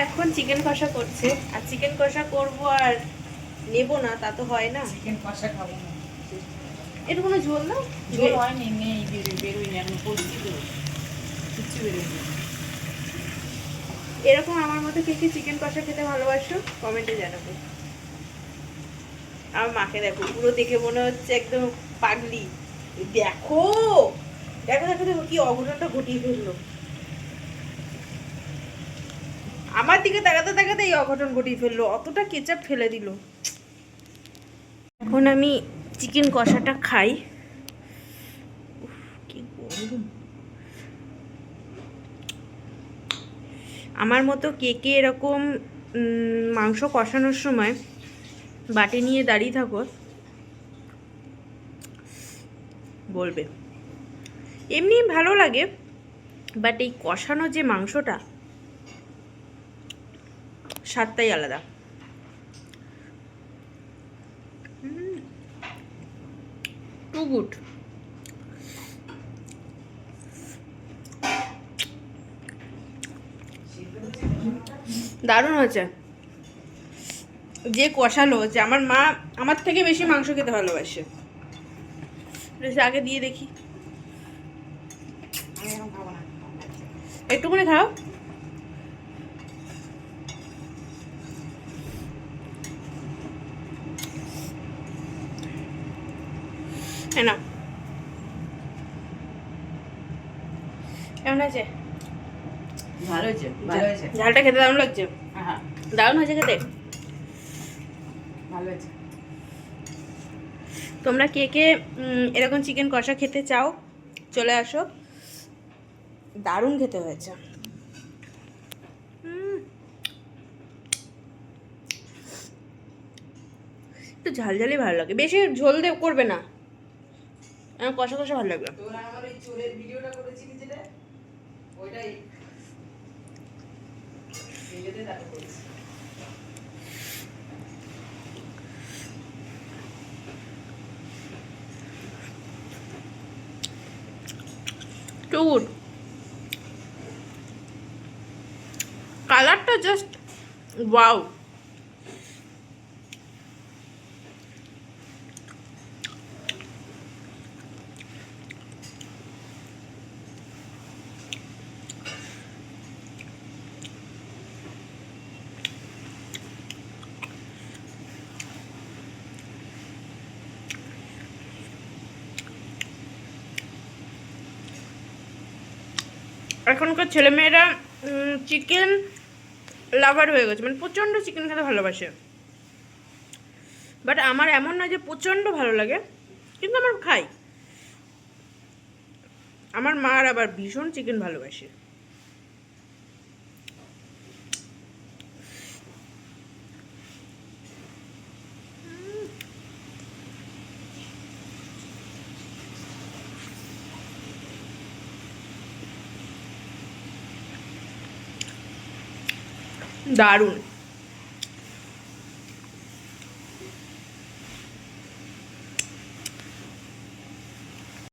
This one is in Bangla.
এখন চিকেন কষা করছে, আর চিকেন কষা করব আর নেব না তা তো হয় না। চিকেন কষা খাবো না, এর কোনো ঝোল না, ঝোল হয়নি, নেই, বেরোয়নি, আমি বলছি তো কিচ্ছু বেরোয়নি। এরকম আমার মতো কে কে চিকেন কষা খেতে ভালোবাসো কমেন্টে জানাবো। আমার মাকে দেখো, পুরো দেখে মনে হচ্ছে একদম পাগলি। দেখো দেখো দেখো দেখো কি অঘটনটা ঘটিয়ে ফেললো, আমার দিকে তাকাতে তাকাতে এই অঘটন ঘটিয়ে ফেললো, অতটা কেচাপ ফেলে দিল। এখন আমি চিকেন কষাটা খাই। উফ, কি গরম। আমার মতো কে কে এরকম মাংস কষানোর সময় বাটি নিয়ে দাঁড়িয়ে থাকো বলবে। এমনি ভালো লাগে, বাট এই কষানো যে মাংসটা স্বাদটাই আলাদা। Too good. দারুণ হয়েছে। যে কষালো হচ্ছে, আমার মা আমার থেকে বেশি মাংস খেতে ভালোবাসে। আগে দিয়ে দেখি, আমি এখন খাবো না, একটুখানি খাও। হ্যাঁ না, কেমন আছে? ভালো হয়েছে, ভালো হয়েছে, ঝালটা খেতে দারুণ লাগছে। হ্যাঁ দারুণ হয়েছে খেতে। ভালো হয়েছে। তোমরা কে কে এরকম চিকেন কষা খেতে চাও চলে আসো, দারুণ খেতে হয়েছে। একটু ঝালঝালি ভালো লাগে, বেশি ঝোল দিয়ে করবে না, আমার কষা কষা ভালো লাগবে। তোরা আমার ওই চোরের ভিডিওটা করেছিলি যেটা, ওইটাই ভিডিওতে দেখো করেছি। Too good. কালারটা জাস্ট ওয়াও। এখনকার ছেলেমেয়েরা চিকেন লাভার হয়ে গেছে, মানে প্রচণ্ড চিকেন খেতে ভালোবাসে। বাট আমার এমন না যে প্রচণ্ড ভালো লাগে, কিন্তু আমার খাই। আমার মার আবার ভীষণ চিকেন ভালোবাসে। দারুণ।